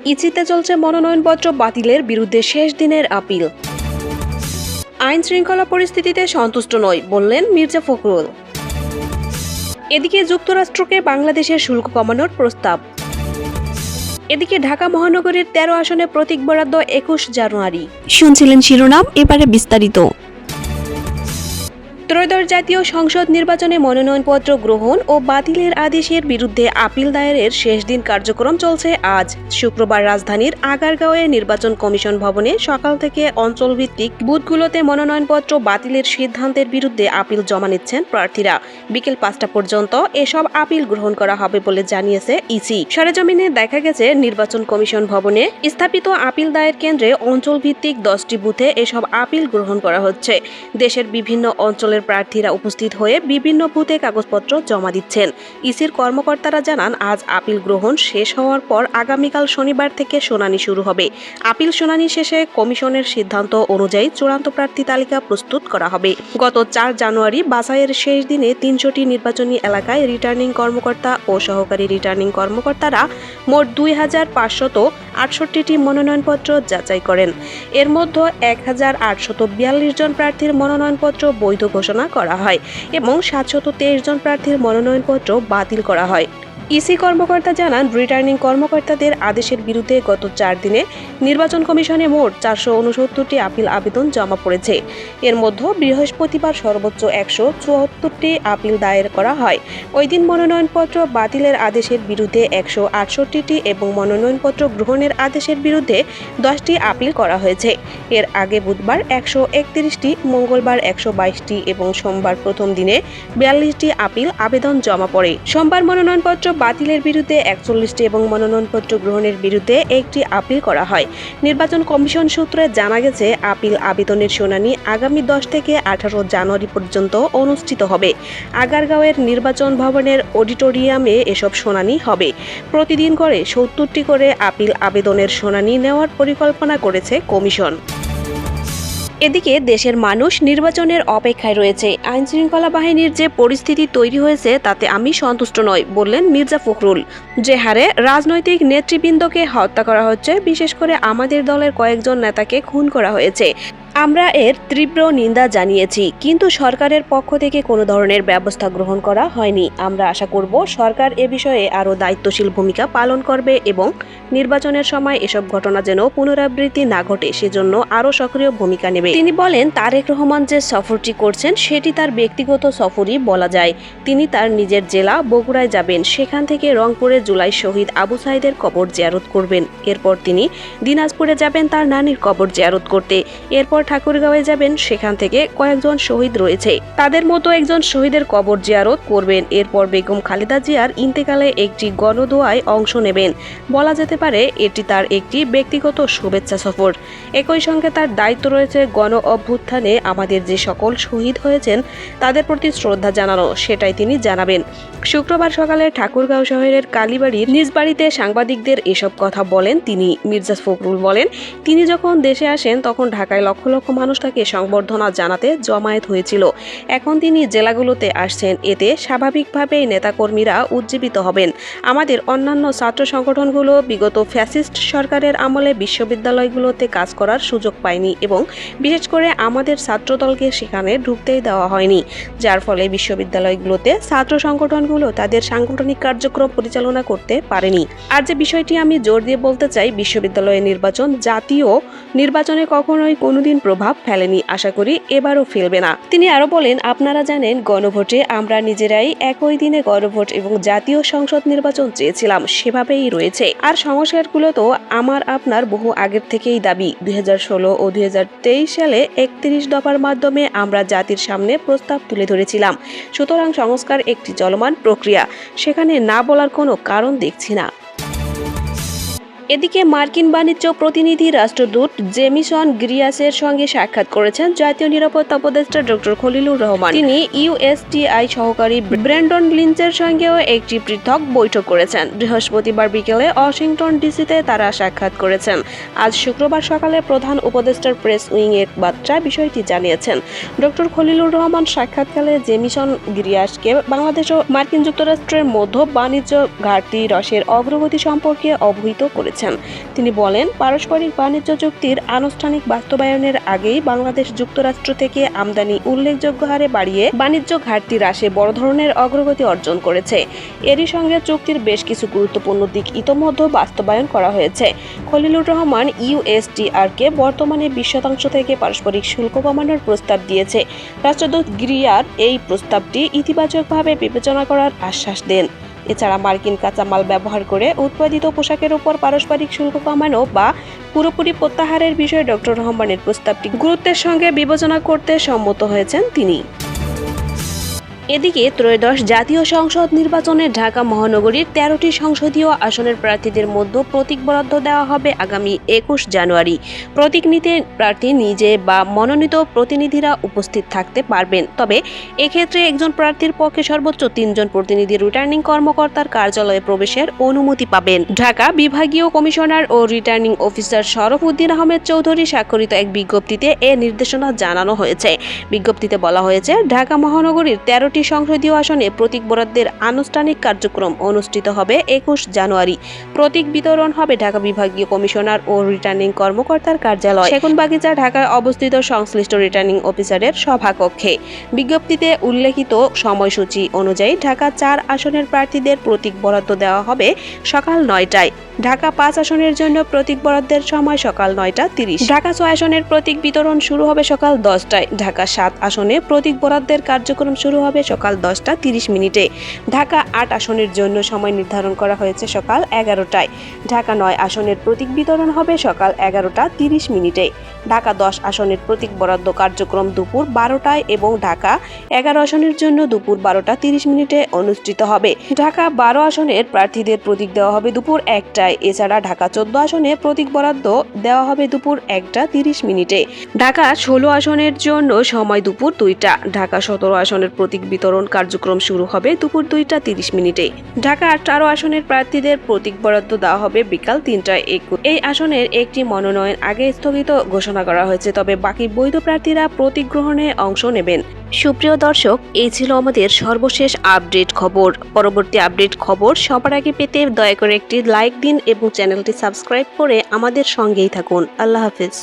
ইসিতে চলছে মনোনয়নপত্র বাতিলের বিরুদ্ধে শেষ দিনের আপিল। আইন শৃঙ্খলা পরিস্থিতিতে সন্তুষ্ট নয় বললেন মির্জা ফখরুল। এদিকে যুক্তরাষ্ট্রকে বাংলাদেশের শুল্ক কমানোর প্রস্তাব। এদিকে ঢাকা মহানগরীর ১৩ আসনে প্রতীক বরাদ্দ ২১ জানুয়ারি। শুনছিলেন শিরোনাম, এবারে বিস্তারিত। ত্রয়োদশ জাতীয় সংসদ নির্বাচনে মনোনয়নপত্র গ্রহণ ও বাতিলের আদেশের বিরুদ্ধে আপিল দায়েরের শেষ দিন কার্যক্রম চলছে আজ। শুক্রবার রাজধানীর আগারগাঁওয়ে নির্বাচন কমিশন ভবনে সকাল থেকে অঞ্চলভিত্তিক বুথগুলোতে মনোনয়নপত্র বাতিলের সিদ্ধান্তের বিরুদ্ধে আপিল জমা নিচ্ছেন প্রার্থীরা। বিকেল ৫টা পর্যন্ত এসব আপিল গ্রহণ করা হবে বলে জানিয়েছে ইসি। সরেজমিনে দেখা গেছে নির্বাচন কমিশন ভবনে স্থাপিত আপিল দায়ের কেন্দ্রে অঞ্চলভিত্তিক ১০টি বুথে এসব আপিল গ্রহণ করা হচ্ছে। দেশের বিভিন্ন অঞ্চলের প্রার্থীরা উপস্থিত হয়ে বিভিন্ন বুথে কাগজপত্র জমা দিচ্ছেন। ইসির কর্মকর্তারা জানান, আজ আপিল গ্রহণ শেষ হওয়ার পর আগামীকাল শনিবার থেকে শুনানি শুরু হবে। আপিল শুনানি শেষে কমিশনের সিদ্ধান্ত অনুযায়ী চূড়ান্ত প্রার্থী তালিকা প্রস্তুত করা হবে। গত ৪ জানুয়ারি বাছাইয়ের শেষ দিনে ৩০০টি নির্বাচনী এলাকায় রিটার্নিং কর্মকর্তা ও সহকারী রিটার্নিং কর্মকর্তারা মোট ২,৫৬৮টি মনোনয়নপত্র যাচাই করেন। এর মধ্যে ১,৮৪২ জন প্রার্থীর মনোনয়নপত্র বৈধ ঘোষণা করা হয় এবং ৭২৩ জন প্রার্থীর মনোনয়নপত্র বাতিল করা হয়। ইসি কর্মকর্তা জানান, রিটার্নিং কর্মকর্তাদের আদেশের বিরুদ্ধে গত ৪ দিনে নির্বাচন কমিশনে মোট ৪৬৯টি আপিল আবেদন জমা পড়েছে। এর মধ্যে বৃহস্পতিবার সর্বোচ্চ ১৭৪টি আপিল দায়ের করা হয়। ওই দিন মনোনয়নপত্র বাতিলের আদেশের বিরুদ্ধে ১৬৮টি এবং মনোনয়নপত্র গ্রহণের আদেশের বিরুদ্ধে 10টি আপিল করা হয়েছে। এর আগে বুধবার ১৩১টি, মঙ্গলবার ১২২টি এবং সোমবার প্রথম দিনে ৪২টি আপিল আবেদন জমা পড়ে। সোমবার মনোনয়নপত্র বাতিলের বিরুদ্ধে ৪১টি এবং মনোনয়নপত্র গ্রহণের বিরুদ্ধে 1টি আপিল করা হয়। নির্বাচন কমিশন সূত্রে জানা গেছে, আপিল আবেদনের শুনানি আগামী ১০ থেকে ১৮ জানুয়ারি পর্যন্ত অনুষ্ঠিত হবে। আগারগাঁওয়ের নির্বাচন ভবনের অডিটোরিয়ামে এসব শুনানি হবে। প্রতিদিন করে ৭০টি করে আপিল আবেদনের শুনানি নেওয়ার পরিকল্পনা করেছে কমিশন। এদিকে দেশের মানুষ নির্বাচনের অপেক্ষায় রয়েছে। আইন শৃঙ্খলা বাহিনীর যে পরিস্থিতি তৈরি হয়েছে তাতে আমি সন্তুষ্ট নই বললেন মির্জা ফখরুল। যে হারে রাজনৈতিক নেতৃবৃন্দকে হত্যা করা হচ্ছে, বিশেষ করে আমাদের দলের কয়েকজন নেতাকে খুন করা হয়েছে, আমরা এর তীব্র নিন্দা জানিয়েছি, কিন্তু সরকারের পক্ষ থেকে কোনো ধরনের ব্যবস্থা গ্রহণ করা হয়নি। আমরা আশা করব সরকার এ বিষয়ে আরও দায়িত্বশীল ভূমিকা পালন করবে এবং নির্বাচনের সময় এসব ঘটনা যেন পুনরাবৃত্তি না ঘটে সেজন্য আরও সক্রিয় ভূমিকা নেবে। তিনি বলেন, তারেক রহমান যে সফরটি করছেন সেটি তার ব্যক্তিগত সফরই বলা যায়। তিনি তার নিজের জেলা বগুড়ায় যাবেন, সেখান থেকে রংপুরে জুলাই শহীদ আবু সাইদের কবর জিয়ারত করবেন। এরপর তিনি দিনাজপুরে যাবেন তার নানির কবর জিয়ারত করতে। এরপর ঠাকুরগাঁওয়ে যাবেন, সেখান থেকে কয়েকজন শহীদ রয়েছে, তাদের মতো একজন শহীদের কবর জিয়ারত করবেন। এরপর বেগম খালেদা জিয়ার ইন্তেকালে একটি গণদোয়ায় অংশ নেবেন। বলা যেতে পারে এটি তার একটি ব্যক্তিগত শুভেচ্ছা সফর। একই সঙ্গে তার দায়িত্ব রয়েছে গণ অভ্যুত্থানে আমাদের যে সকল শহীদ হয়েছেন তাদের প্রতি শ্রদ্ধা জানানো, সেটাই তিনি জানাবেন। শুক্রবার সকালে ঠাকুরগাঁও শহরের কালীবাড়ির নিজ বাড়িতে সাংবাদিকদের এসব কথা বলেন তিনি। মির্জা ফখরুল বলেন, তিনি যখন দেশে আসেন তখন ঢাকায় লক্ষ লক্ষ মানুষ তাকে সংবর্ধনা জানাতে জমায়েত হয়েছিল। এখন তিনি জেলাগুলোতে আসছেন, এতে স্বাভাবিকভাবেই নেতাকর্মীরা উজ্জীবিত হবেন। আমাদের অন্যান্য ছাত্র সংগঠনগুলো বিগত ফ্যাসিস্ট সরকারের আমলে বিশ্ববিদ্যালয়গুলোতে কাজ করার সুযোগ পায়নি এবং বিশেষ করে আমাদের ছাত্রদলকে সেখানে ঢুকতেই দেওয়া হয়নি, যার ফলে বিশ্ববিদ্যালয়গুলোতে ছাত্র সংগঠনগুলো তাদের সাংগঠনিক কার্যক্রম পরিচালনা করতে পারেনি। আর যে বিষয়টি আমি জোর দিয়ে বলতে চাই, বিশ্ববিদ্যালয়ের নির্বাচন জাতীয় নির্বাচনে কখনোই কোনোদিন প্রভাব ফেলেনি, আশা করি এবারও ফেলবে না। তিনি আরো বলেন, আপনারা জানেন গণভোটে আমরা নিজেরাই একই দিনে গণভোট এবং জাতীয় সংসদ নির্বাচন চেয়েছিলাম, সেভাবেই রয়েছে। আর সংস্কারগুলো তো আমার আপনার বহু আগের থেকেই দাবি। ২০১৬ ও ২০২৩ সালে ৩১ দফার মাধ্যমে আমরা জাতির সামনে প্রস্তাব তুলে ধরেছিলাম। সুতরাং সংস্কার একটি চলমান প্রক্রিয়া, সেখানে না বলার কোনো কারণ দেখছি না। এদিকে মার্কিন বাণিজ্য প্রতিনিধি রাষ্ট্রদূত জেমিসন গ্রিয়াসের সঙ্গে সাক্ষাৎ করেছেন জাতীয় নিরাপত্তা উপদেষ্টা ডক্টর খলিলুর রহমান। তিনি ইউএসটিআই সহকারী ব্র্যান্ডন লিঞ্চের সঙ্গেও একটি পৃথক বৈঠক করেছেন। বৃহস্পতিবার বিকেলে ওয়াশিংটন ডিসিতে তারা সাক্ষাৎ করেছেন। আজ শুক্রবার সকালে প্রধান উপদেষ্টার প্রেস উইং এর বার্তায় বিষয়টি জানিয়েছেন। ডক্টর খলিলুর রহমান সাক্ষাৎকালে জেমিসন গ্রিয়াসকে বাংলাদেশ ও মার্কিন যুক্তরাষ্ট্রের মধ্যে বাণিজ্য ঘাটতি হ্রাসের অগ্রগতি সম্পর্কে অবহিত করেছেন। করেছেন। তিনি বলেন, পারস্পরিক বাণিজ্য চুক্তির আনুষ্ঠানিক বাস্তবায়নের আগেই বাংলাদেশ যুক্তরাষ্ট্র থেকে আমদানি উল্লেখযোগ্য হারে বাড়িয়ে বাণিজ্য ঘাটতি হ্রাসে বড় ধরনের অগ্রগতি অর্জন করেছে। এরই সঙ্গে চুক্তির বেশ কিছু গুরুত্বপূর্ণ দিক ইতোমধ্যে বাস্তবায়ন করা হয়েছে। খলিলুর রহমান ইউএসটিআরকে বর্তমানে 20% থেকে পারস্পরিক শুল্ক কমানোর প্রস্তাব দিয়েছে। রাষ্ট্রদূত গিরিয়ার এই প্রস্তাবটি ইতিবাচকভাবে বিবেচনা করার আশ্বাস দেন। এছাড়া মার্কিন কাঁচামাল ব্যবহার করে উৎপাদিত পোশাকের উপর পারস্পরিক শুল্ক কমানো বা পুরোপুরি প্রত্যাহারের বিষয়ে ডক্টর রহমানের প্রস্তাবটি গুরুত্বের সঙ্গে বিবেচনা করতে সম্মত হয়েছেন তিনি। এদিকে ত্রয়োদশ জাতীয় সংসদ নির্বাচনে ঢাকা মহানগরীর 13টি সংসদীয় আসনের প্রার্থীদের মধ্যে প্রতীক বরাদ্দ দেওয়া হবে আগামী 21 জানুয়ারি। প্রতীক নিতে প্রার্থী নিজে বা মনোনীত প্রতিনিধিরা উপস্থিত থাকতে পারবেন। তবে এক্ষেত্রে একজন প্রার্থীর পক্ষে সর্বোচ্চ 3 জন প্রতিনিধি রিটার্নিং কর্মকর্তার কার্যালয়ে প্রবেশের অনুমতি পাবেন। ঢাকা বিভাগীয় কমিশনার ও রিটার্নিং অফিসার শরফুদ্দিন আহমেদ চৌধুরী স্বাক্ষরিত এক বিজ্ঞপ্তিতে এ নির্দেশনা জানানো হয়েছে। বিজ্ঞপ্তিতে বলা হয়েছে, ঢাকা মহানগরীর 13টি সংসদীয় আসনে প্রতীক বরাদ্দের আনুষ্ঠানিক কার্যক্রম অনুষ্ঠিত হবে 21 জানুয়ারি। প্রতীক বিতরণ হবে ঢাকা বিভাগীয় কমিশনার ও রিটার্নিং কর্মকর্তার কার্যালয়, সেগুনবাগিচা, ঢাকায় অবস্থিত সংশ্লিষ্ট রিটার্নিং অফিসারের সভাকক্ষে। বিজ্ঞপ্তিতে উল্লেখিত সময়সূচি অনুযায়ী ঢাকা 4 আসনের প্রার্থীদের প্রতীক বরাদ্দ দেওয়া হবে সকাল 9টায়। ঢাকা 5 আসনের জন্য প্রতীক বরাদ্দের সময় সকাল 9:30। ঢাকা 6 আসনের প্রতীক বিতরণ শুরু হবে সকাল 10টায়। ঢাকা 7 আসনে প্রতীক বরাদ্দের কার্যক্রম শুরু হবে সকাল 10:30। ঢাকা 8 আসনের জন্য সময় নির্ধারণ করা হয়েছে সকাল 11টায়। ঢাকা 9 আসনের প্রতীক বিতরণ হবে সকাল 11:30। ঢাকা 10 আসনের প্রতীক বরাদ্দ কার্যক্রম দুপুর 12টায় এবং ঢাকা 11 আসনের জন্য দুপুর 12:30 অনুষ্ঠিত হবে। ঢাকা 12 আসনের প্রার্থীদের প্রতীক দেওয়া হবে দুপুর 1টায়। এছাড়া ঢাকা 14 আসনে প্রতীক বরাদ্দ দেওয়া হবে দুপুর 1:30। ঢাকা 16 আসনের জন্য সময় দুপুর 2টা। ঢাকা 17 আসনের প্রতীক বিতরণ কার্যক্রম শুরু হবে দুপুর 2:30। ঢাকা 18 আসনের প্রার্থীদের প্রতীক বরাদ্দ দেওয়া হবে বিকাল 3:21। এই আসনের একটি মনোনয়ন আগে স্থগিত ঘোষণা করা হয়েছে, তবে বাকি বৈধ প্রার্থীরা প্রতীক গ্রহণে অংশ নেবেন। সুপ্রিয় দর্শক, এই ছিল আমাদের সর্বশেষ আপডেট খবর। পরবর্তী আপডেট খবর সবার আগে পেতে দয়া করে একটি লাইক দিন এবং চ্যানেলটি সাবস্ক্রাইব করে আমাদের সঙ্গেই থাকুন। আল্লাহ হাফেজ।